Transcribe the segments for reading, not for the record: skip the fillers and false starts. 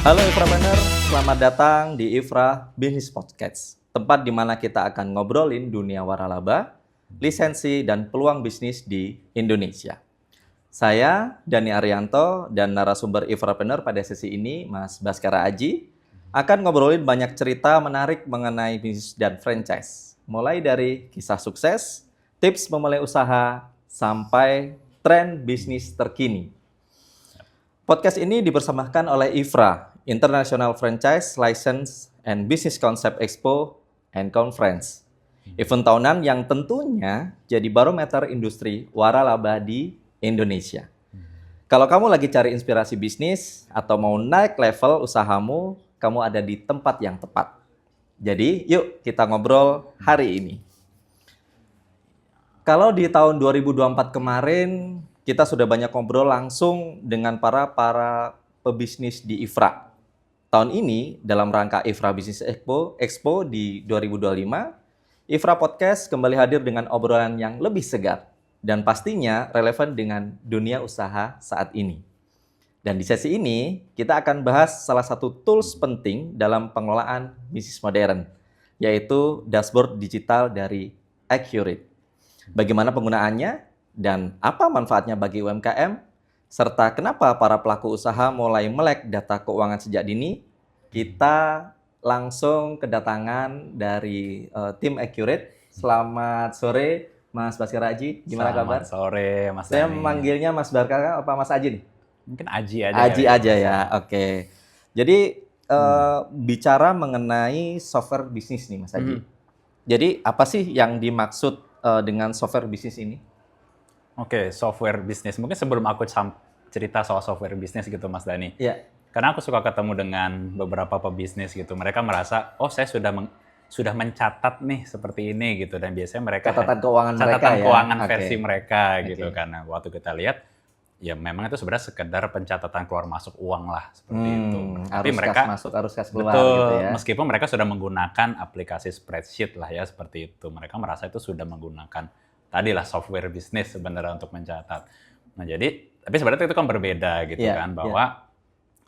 Halo Ifrapreneur, selamat datang di Ifra Business Podcast, tempat di mana kita akan ngobrolin dunia waralaba, lisensi, dan peluang bisnis di Indonesia. Saya, Dani Arianto, dan narasumber Ifrapreneur pada sesi ini, Mas Baskara Aji, akan ngobrolin banyak cerita menarik mengenai bisnis dan franchise. Mulai dari kisah sukses, tips memulai usaha, sampai tren bisnis terkini. Podcast ini dipersembahkan oleh IFRA, International Franchise License and Business Concept Expo and Conference. Event tahunan yang tentunya jadi barometer industri waralaba di Indonesia. Kalau kamu lagi cari inspirasi bisnis atau mau naik level usahamu, kamu ada di tempat yang tepat. Jadi, yuk kita ngobrol hari ini. Kalau di tahun 2024 kemarin, kita sudah banyak ngobrol langsung dengan para pebisnis di IFRA. Tahun ini, dalam rangka IFRA Business Expo di 2025, IFRA Podcast kembali hadir dengan obrolan yang lebih segar dan pastinya relevan dengan dunia usaha saat ini. Dan di sesi ini, kita akan bahas salah satu tools penting dalam pengelolaan bisnis modern, yaitu dashboard digital dari Accurate. Bagaimana penggunaannya dan apa manfaatnya bagi UMKM, serta kenapa para pelaku usaha mulai melek data keuangan sejak dini, kita langsung kedatangan dari tim Accurate. Selamat sore, Mas Baskara Aji. Gimana kabar? Selamat sore, Mas Dani. Saya memanggilnya Mas Baskara apa Mas Aji nih? Mungkin Aji aja. Aji aja ya, oke. Jadi bicara mengenai software bisnis nih, Mas Aji. Jadi apa sih yang dimaksud dengan software bisnis ini? Oke, software bisnis. Mungkin sebelum aku cerita soal software bisnis gitu, Mas Dani. Iya. Karena aku suka ketemu dengan beberapa pebisnis gitu. Mereka merasa, oh saya sudah mencatat nih seperti ini gitu. Dan biasanya mereka Catatan keuangan mereka catatan ya? keuangan Oke. versi mereka gitu. Oke. Karena waktu kita lihat, ya memang itu sebenarnya sekedar pencatatan keluar masuk uang lah seperti itu. Tapi Arus mereka kas masuk, arus kas keluar betul, gitu ya. meskipun mereka sudah menggunakan aplikasi spreadsheet lah ya seperti itu. Mereka merasa itu sudah menggunakan tadilah software bisnis sebenarnya untuk mencatat. Nah jadi, tapi sebenarnya itu kan berbeda gitu kan, bahwa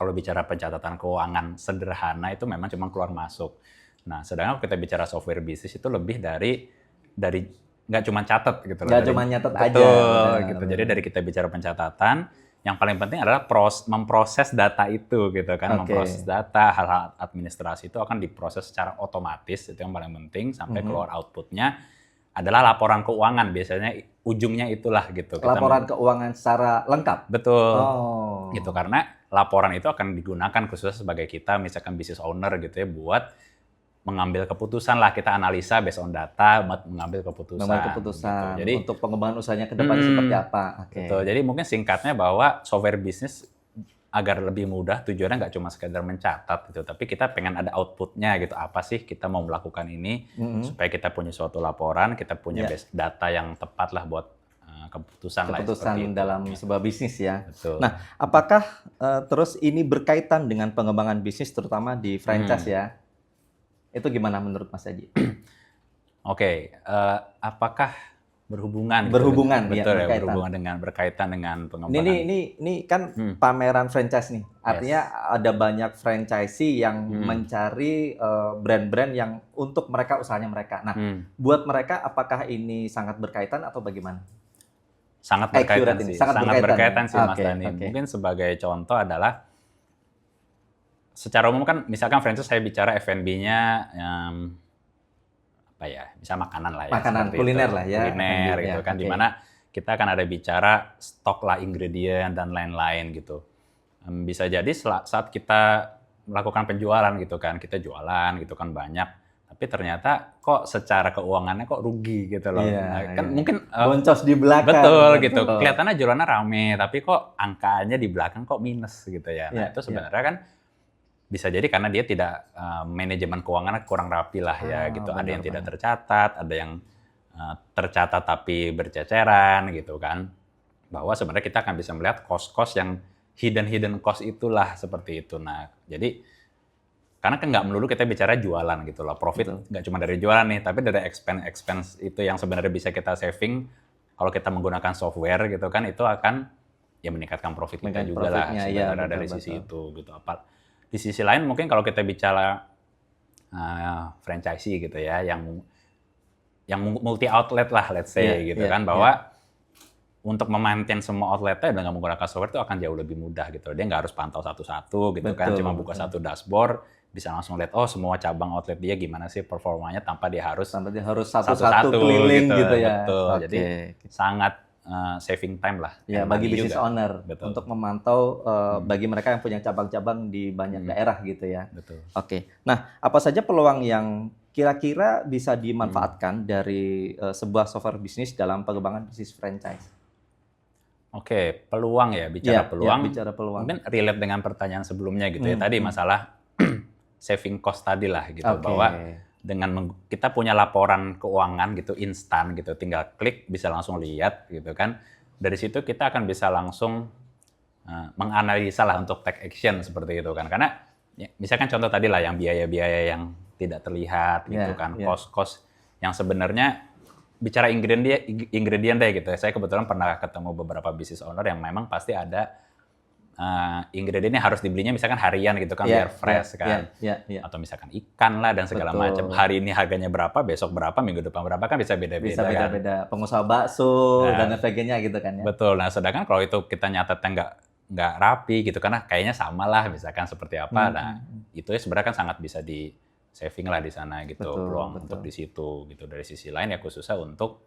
kalau bicara pencatatan keuangan sederhana itu memang cuma keluar masuk. Nah sedangkan kalau kita bicara software bisnis itu lebih dari nggak cuma catat gitu loh. Nggak cuma nyatet aja. Betul gitu. Jadi dari kita bicara pencatatan, yang paling penting adalah memproses data itu gitu kan. Memproses data, hal-hal administrasi itu akan diproses secara otomatis, itu yang paling penting, sampai keluar outputnya adalah laporan keuangan. Biasanya ujungnya itulah gitu. Laporan keuangan secara lengkap? Betul. Gitu, karena laporan itu akan digunakan khususnya sebagai kita, misalkan business owner gitu ya, buat mengambil keputusan lah, kita analisa based on data, mengambil keputusan. Gitu. Jadi untuk pengembangan usahanya ke depannya seperti apa? Betul. Jadi mungkin singkatnya bahwa software bisnis agar lebih mudah, tujuannya nggak cuma sekedar mencatat gitu, tapi kita pengen ada outputnya gitu. Apa sih kita mau melakukan ini supaya kita punya suatu laporan, kita punya base data yang tepat lah buat keputusan dalam sebuah bisnis ya. Betul. Nah, apakah terus ini berkaitan dengan pengembangan bisnis terutama di franchise ya? Itu gimana menurut Mas Aji? Oke, apakah berhubungan? Berhubungan, betul ya, berkaitan dengan pengembangan. Ini kan pameran franchise nih. Artinya ada banyak franchisee yang mencari brand-brand yang untuk mereka usahanya mereka. Nah, buat mereka apakah ini sangat berkaitan atau bagaimana? Sangat berkaitan sih. Sangat berkaitan sih, Mas Dani. Mungkin sebagai contoh adalah secara umum kan, misalkan franchise saya bicara F&B-nya apa ya, misal makanan lah ya. Makanan kuliner lah ya. Kuliner gitu kan, dimana kita akan ada bicara stok lah, ingredient dan lain-lain gitu. Bisa jadi saat kita melakukan penjualan gitu kan, kita jualan gitu kan banyak, tapi ternyata kok secara keuangannya kok rugi gitu loh. Mungkin boncos di belakang. Betul gitu. Kelihatannya jualannya rame, tapi kok angkanya di belakang kok minus gitu ya. Nah, itu sebenarnya kan bisa jadi karena dia tidak manajemen keuangannya kurang rapi lah ya gitu. Ada yang tidak tercatat, ada yang tercatat tapi berceceran gitu kan. Bahwa sebenarnya kita akan bisa melihat cost-cost yang hidden cost itulah seperti itu. Nah, jadi karena kan nggak melulu kita bicara jualan gitu loh. Profit nggak cuma dari jualan nih, tapi dari expense itu yang sebenarnya bisa kita saving kalau kita menggunakan software gitu kan, itu akan ya meningkatkan profit kita juga lah sebenarnya dari sisi itu gitu. Di sisi lain mungkin kalau kita bicara franchisee gitu ya, yang multi outlet lah, let's say gitu kan, bahwa untuk memaintain semua outletnya dengan menggunakan software itu akan jauh lebih mudah gitu. Dia nggak harus pantau satu-satu gitu kan, cuma buka satu dashboard, bisa langsung lihat semua cabang outlet dia gimana sih performanya tanpa dia harus satu-satu keliling gitu ya. Betul. Jadi sangat saving time lah. Ya, bagi business owner untuk memantau bagi mereka yang punya cabang-cabang di banyak daerah gitu ya. Betul. Oke. Nah, apa saja peluang yang kira-kira bisa dimanfaatkan dari sebuah software bisnis dalam pengembangan bisnis franchise? Oke, peluang ya, bicara peluang. Mungkin relate dengan pertanyaan sebelumnya gitu ya. Tadi masalah saving cost tadi lah gitu, bahwa dengan kita punya laporan keuangan gitu instan gitu, tinggal klik bisa langsung lihat gitu kan. Dari situ kita akan bisa langsung menganalisa lah untuk take action seperti itu kan. Karena ya, misalkan contoh tadi lah yang biaya-biaya yang tidak terlihat gitu kan, cost-cost yang sebenarnya bicara ingredient deh gitu. Saya kebetulan pernah ketemu beberapa business owner yang memang pasti ada ingredientnya harus dibelinya misalkan harian gitu kan, biar fresh kan. Atau misalkan ikan lah dan segala macam. Hari ini harganya berapa, besok berapa, minggu depan berapa kan bisa beda-beda. Bisa beda-beda. Kan? Pengusaha bakso dan sebagainya gitu kan ya. Betul. Nah, sedangkan kalau itu kita nyatetnya nggak rapi gitu, karena kayaknya sama lah misalkan seperti apa. Nah, itu ya sebenarnya kan sangat bisa di saving lah di sana gitu, peluang untuk di situ gitu. Dari sisi lain ya khususnya untuk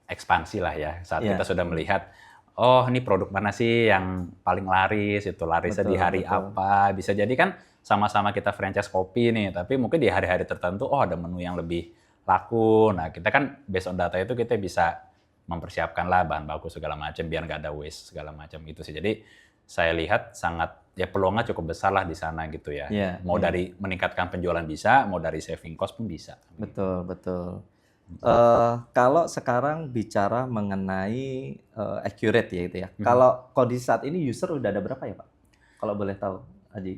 ekspansi lah ya. Saat kita sudah melihat, oh ini produk mana sih yang paling laris, itu larisnya di hari apa. Bisa jadi kan sama-sama kita franchise kopi nih, tapi mungkin di hari-hari tertentu, ada menu yang lebih laku. Nah kita kan based on data itu kita bisa mempersiapkan lah bahan baku segala macam, biar nggak ada waste segala macam gitu sih. Jadi saya lihat sangat ya peluangnya cukup besar lah di sana gitu ya. Mau dari meningkatkan penjualan bisa, mau dari saving cost pun bisa. Betul. Kalau sekarang bicara mengenai accurate ya itu ya. Kalau kondisi saat ini user udah ada berapa ya Pak? Kalau boleh tahu, Haji.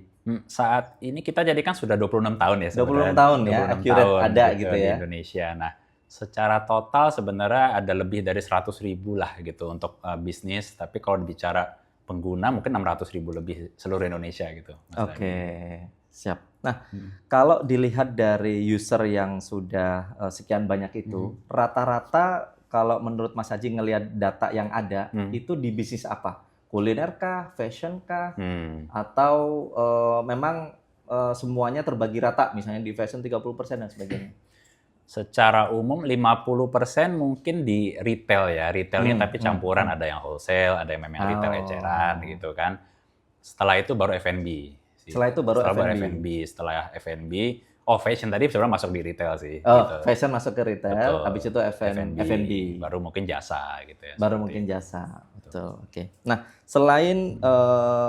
Saat ini kita jadikan sudah 26 tahun ya sebenarnya. 26 tahun ya, accurate tahun ada gitu ya. Di Indonesia. Nah, secara total sebenarnya ada lebih dari 100.000 lah gitu untuk bisnis. Tapi kalau bicara pengguna mungkin 600.000 lebih seluruh Indonesia gitu. Oke, siap. Nah, kalau dilihat dari user yang sudah sekian banyak itu, rata-rata kalau menurut Mas Haji ngelihat data yang ada, itu di bisnis apa? Kuliner kah, fashion kah, atau memang semuanya terbagi rata, misalnya di fashion 30% dan sebagainya? Secara umum 50% mungkin di retail ya, retailnya tapi campuran, ada yang wholesale, ada yang memang retail eceran gitu kan. Setelah itu baru F&B. Setelah Setelah F&B, fashion tadi sebenarnya masuk di retail sih. Gitu. Fashion masuk ke retail, habis itu F&B. Baru mungkin jasa gitu ya. Baru mungkin jasa, betul. Oke. Nah, selain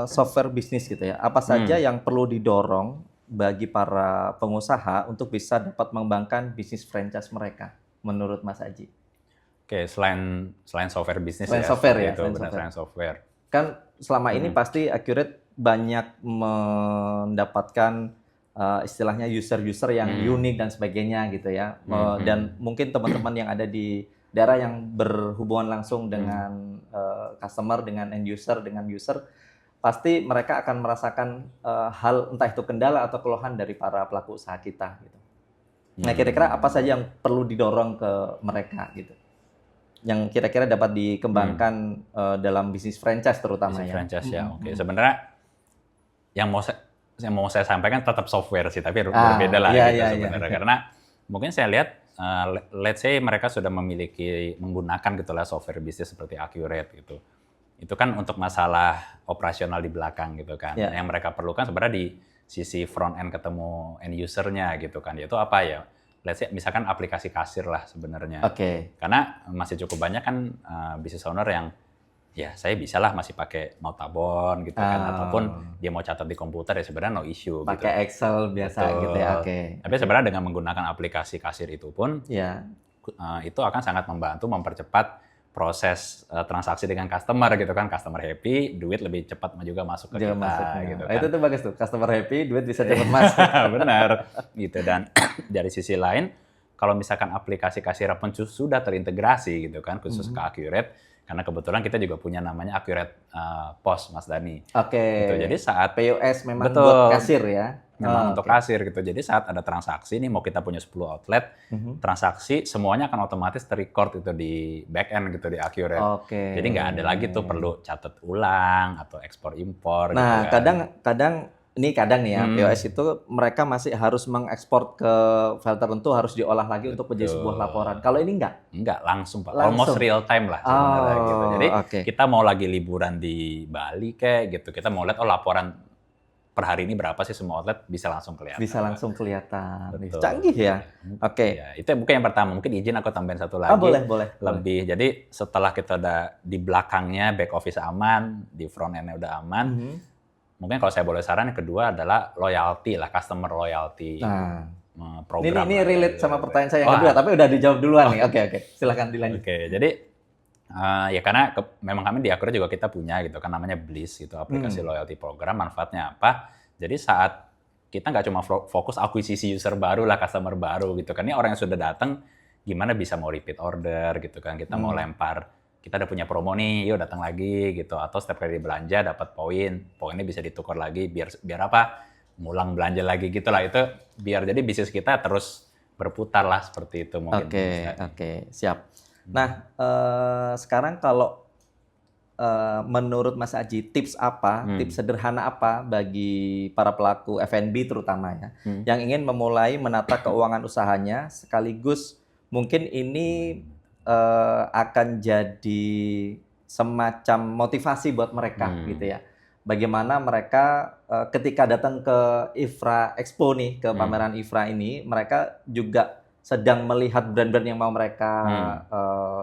software bisnis gitu ya, apa saja yang perlu didorong bagi para pengusaha untuk bisa dapat mengembangkan bisnis franchise mereka, menurut Mas Haji? Oke, selain software bisnis selain software. Kan selama ini pasti Accurate banyak mendapatkan istilahnya user-user yang unik dan sebagainya gitu ya. Dan mungkin teman-teman yang ada di daerah yang berhubungan langsung dengan customer, dengan end user, dengan user, pasti mereka akan merasakan hal entah itu kendala atau keluhan dari para pelaku usaha kita gitu. Nah, kira-kira apa saja yang perlu didorong ke mereka gitu? Yang kira-kira dapat dikembangkan dalam bisnis franchise terutama bisnis franchise ya. Oke, sebenarnya yang mau saya sampaikan tetap software sih, tapi berbeda lah sebenarnya. Karena mungkin saya lihat let's say mereka sudah menggunakan gitulah software bisnis seperti Accurate gitu. Itu kan untuk masalah operasional di belakang gitu kan. Yang mereka perlukan sebenarnya di sisi front end ketemu end user-nya gitu kan. Yaitu apa ya? Let's say misalkan aplikasi kasir lah sebenarnya. Karena masih cukup banyak kan business owner yang ya saya bisa lah masih pakai Notabone gitu kan. Ataupun dia mau catat di komputer ya sebenarnya no issue. Pakai gitu. Excel biasa gitu ya. Tapi sebenarnya dengan menggunakan aplikasi kasir itu pun itu akan sangat membantu mempercepat proses transaksi dengan customer gitu kan. Customer happy, duit lebih cepat juga masuk ke kita gitu kan. Itu tuh bagus tuh, customer happy, duit bisa cepat masuk. Benar gitu. Dan dari sisi lain, kalau misalkan aplikasi kasir pun sudah terintegrasi gitu kan, khusus ke Accurate, Karena kebetulan kita juga punya namanya Accurate POS, Mas Dani. Oke. Gitu. Jadi saat POS memang betul, buat kasir ya. memang untuk kasir gitu. Jadi saat ada transaksi nih, mau kita punya 10 outlet, transaksi semuanya akan otomatis terrecord itu di back end gitu, di Accurate. Oke. Jadi nggak ada lagi tuh perlu catat ulang atau ekspor impor. Nah, gitu kan. kadang nih ya, POS itu mereka masih harus mengekspor ke file tertentu, harus diolah lagi untuk menjadi sebuah laporan. Kalau ini enggak? Enggak, langsung Pak. Langsung? Almost real time lah sebenarnya gitu. Jadi oke. kita mau lagi liburan di Bali kayak gitu, kita mau lihat laporan per hari ini berapa sih, semua outlet bisa langsung kelihatan. Bisa langsung kelihatan. Betul. Canggih ya. Oke. Ya, itu mungkin yang pertama. Mungkin izin aku tambahin satu lagi. Boleh. Lebih. Jadi setelah kita udah di belakangnya back office aman, di front end-nya udah aman, mungkin kalau saya boleh saran, yang kedua adalah loyalty lah, customer loyalty. Nah, program. ini relate sama pertanyaan saya yang kedua, tapi udah dijawab duluan nih. Oke. Silakan dilanjut. Oke, jadi ya karena memang kami di Accurate juga kita punya gitu kan, namanya Bliss gitu, aplikasi loyalty program. Manfaatnya apa? Jadi saat kita nggak cuma fokus akuisisi user baru lah, customer baru gitu kan. Ini orang yang sudah datang, gimana bisa mau repeat order gitu kan. Kita mau lempar, kita udah punya promo nih, yuk datang lagi gitu. Atau setiap kali belanja dapat poinnya bisa ditukar lagi biar apa? Ngulang belanja lagi gitu lah. Itu biar jadi bisnis kita terus berputar lah, seperti itu mungkin. Oke, siap. Nah, sekarang kalau menurut Mas Aji, tips sederhana apa bagi para pelaku F&B terutama ya, yang ingin memulai menata keuangan usahanya, sekaligus mungkin ini akan jadi semacam motivasi buat mereka gitu ya. Bagaimana mereka ketika datang ke IFRA Expo nih, ke pameran IFRA ini, mereka juga sedang melihat brand-brand yang mau mereka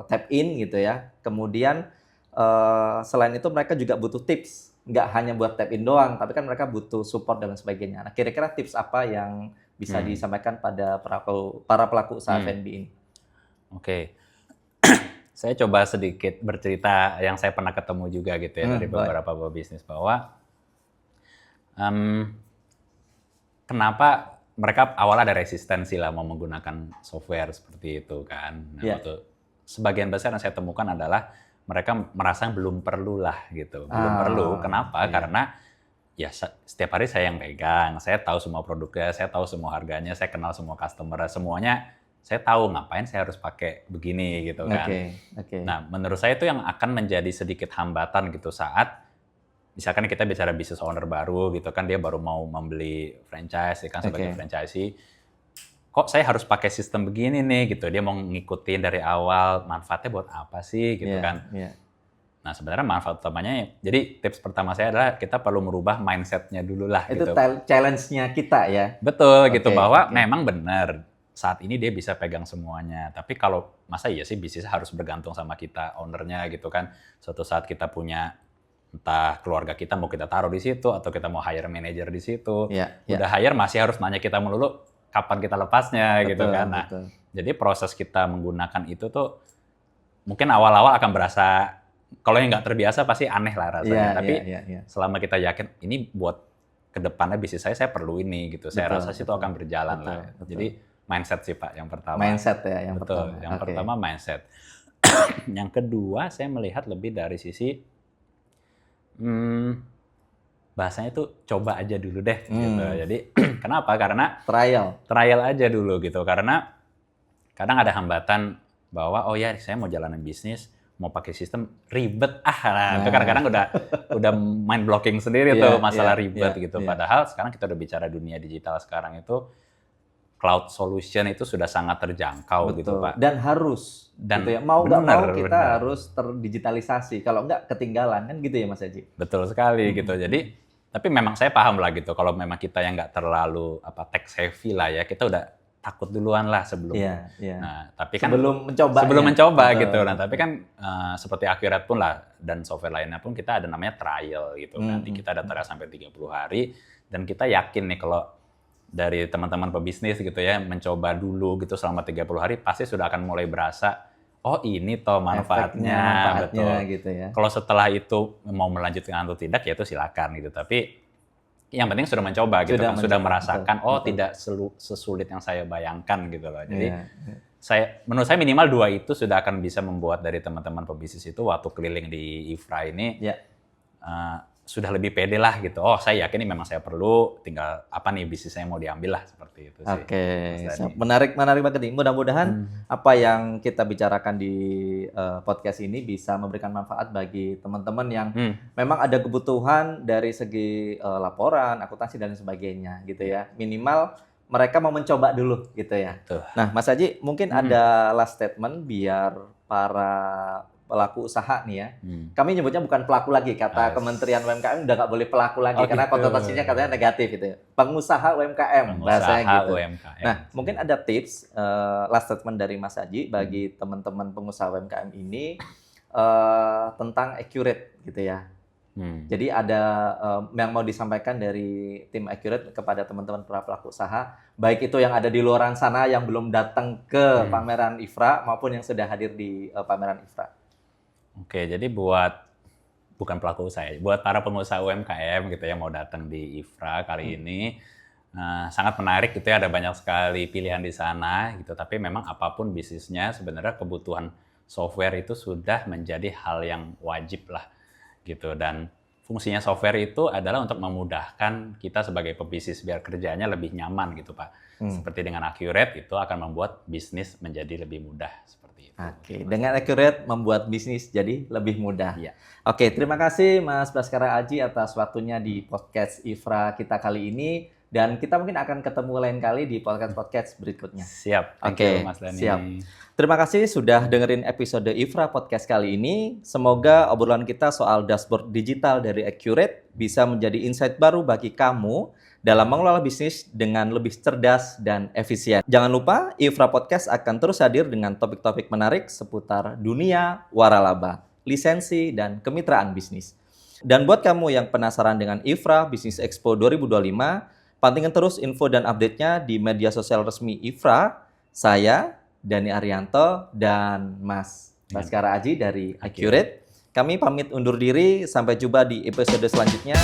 tap in gitu ya. Kemudian selain itu mereka juga butuh tips, nggak hanya buat tap in doang, tapi kan mereka butuh support dan sebagainya. Nah, kira-kira tips apa yang bisa disampaikan pada para pelaku usaha F&B ini? Oke. Saya coba sedikit bercerita yang saya pernah ketemu juga gitu ya, dari beberapa bisnis, bahwa kenapa mereka awalnya ada resistensi lah mau menggunakan software seperti itu kan. Nah, waktu sebagian besar yang saya temukan adalah mereka merasa belum perlu lah gitu. Belum perlu. Kenapa? Karena ya setiap hari saya yang pegang, saya tahu semua produknya, saya tahu semua harganya, saya kenal semua customer, semuanya saya tahu ngapain saya harus pakai begini gitu kan. Nah, menurut saya itu yang akan menjadi sedikit hambatan gitu saat misalkan kita bicara business owner baru gitu kan, dia baru mau membeli franchise kan, sebagai franchisee. Kok saya harus pakai sistem begini nih gitu. Dia mau ngikutin dari awal, manfaatnya buat apa sih gitu kan. Nah, sebenarnya manfaat utamanya, jadi tips pertama saya adalah kita perlu merubah mindset-nya dulu lah. Itu gitu. challenge-nya kita ya? Betul gitu, bahwa memang benar saat ini dia bisa pegang semuanya. Tapi kalau masa iya sih bisnis harus bergantung sama kita, ownernya gitu kan. Suatu saat kita punya entah keluarga kita mau kita taruh di situ atau kita mau hire manager di situ. Udah hire masih harus nanya kita melulu kapan kita lepasnya gitu kan. Nah, jadi proses kita menggunakan itu tuh mungkin awal-awal akan berasa, kalau yang nggak terbiasa pasti aneh lah rasanya. Tapi selama kita yakin ini buat kedepannya bisnis saya perlu ini gitu. Saya rasa situ akan berjalan lah. Jadi mindset sih Pak yang pertama. Mindset ya yang pertama. Yang pertama mindset. Yang kedua saya melihat lebih dari sisi bahasanya tuh coba aja dulu deh gitu. Jadi kenapa? Karena trial aja dulu gitu. Karena kadang ada hambatan bahwa oh ya saya mau jalanin bisnis, mau pakai sistem ribet nah, itu kadang-kadang udah mind blocking sendiri tuh masalah ribet gitu. Padahal sekarang kita udah bicara dunia digital sekarang itu cloud solution itu sudah sangat terjangkau gitu Pak. Dan harus gitu ya. Mau nggak mau kita harus terdigitalisasi. Kalau nggak ketinggalan kan gitu ya Mas Aji. Betul sekali gitu. Jadi tapi memang saya paham lah gitu kalau memang kita yang nggak terlalu tech savvy lah ya, kita udah takut duluan lah sebelum. Nah, tapi kan sebelum mencoba gitu. Nah, tapi kan seperti Accurate pun lah dan software lainnya pun kita ada namanya trial gitu. Nanti kita ada trial sampai 30 hari dan kita yakin nih kalau dari teman-teman pebisnis gitu ya, mencoba dulu gitu selama 30 hari, pasti sudah akan mulai berasa, oh ini toh manfaatnya betul. Gitu ya. Kalau setelah itu mau melanjutkan atau tidak, ya itu silakan gitu. Tapi yang penting sudah mencoba gitu, sudah merasakan, betul. Tidak sesulit yang saya bayangkan gitu loh. Jadi menurut saya minimal 2 itu sudah akan bisa membuat dari teman-teman pebisnis itu waktu keliling di IFRA ini sudah lebih pede lah gitu. Oh, saya yakin ini memang saya perlu, tinggal apa nih bisnis saya mau diambil lah, seperti itu sih. Oke, menarik banget nih. Mudah-mudahan apa yang kita bicarakan di podcast ini bisa memberikan manfaat bagi teman-teman yang memang ada kebutuhan dari segi laporan, akuntansi dan sebagainya gitu ya. Minimal mereka mau mencoba dulu gitu ya. Nah, Mas Haji, mungkin ada last statement biar para pelaku usaha nih ya. Kami nyebutnya bukan pelaku lagi, kata Kementerian UMKM udah nggak boleh pelaku lagi karena konotasinya katanya negatif gitu ya. Pengusaha UMKM bahasanya gitu. UMKM. Nah, mungkin ada tips last statement dari Mas Haji bagi teman-teman pengusaha UMKM ini tentang accurate gitu ya. Jadi ada yang mau disampaikan dari tim Accurate kepada teman-teman para pelaku usaha, baik itu yang ada di luar sana yang belum datang ke pameran IFRA maupun yang sudah hadir di pameran IFRA. Oke, jadi bukan pelaku usaha, buat para pengusaha UMKM gitu yang mau datang di IFRA kali ini, sangat menarik gitu ya, ada banyak sekali pilihan di sana gitu, tapi memang apapun bisnisnya sebenarnya kebutuhan software itu sudah menjadi hal yang wajib lah gitu, dan fungsinya software itu adalah untuk memudahkan kita sebagai pebisnis biar kerjanya lebih nyaman gitu Pak. Seperti dengan Accurate itu akan membuat bisnis menjadi lebih mudah seperti itu. Oke, dengan Accurate membuat bisnis jadi lebih mudah. Iya. Oke, terima kasih Mas Baskara Aji atas waktunya di podcast IFRA kita kali ini. Dan kita mungkin akan ketemu lain kali di podcast-podcast berikutnya. Siap. Oke, Mas Dani. siap. Terima kasih sudah dengerin episode IFRA Podcast kali ini. Semoga obrolan kita soal dashboard digital dari Accurate bisa menjadi insight baru bagi kamu dalam mengelola bisnis dengan lebih cerdas dan efisien. Jangan lupa, IFRA Podcast akan terus hadir dengan topik-topik menarik seputar dunia waralaba, lisensi, dan kemitraan bisnis. Dan buat kamu yang penasaran dengan IFRA Business Expo 2025, pantengin terus info dan update-nya di media sosial resmi IFRA. Saya, Dani Arianto, dan Mas Baskara Aji dari Accurate. Kami pamit undur diri, sampai jumpa di episode selanjutnya.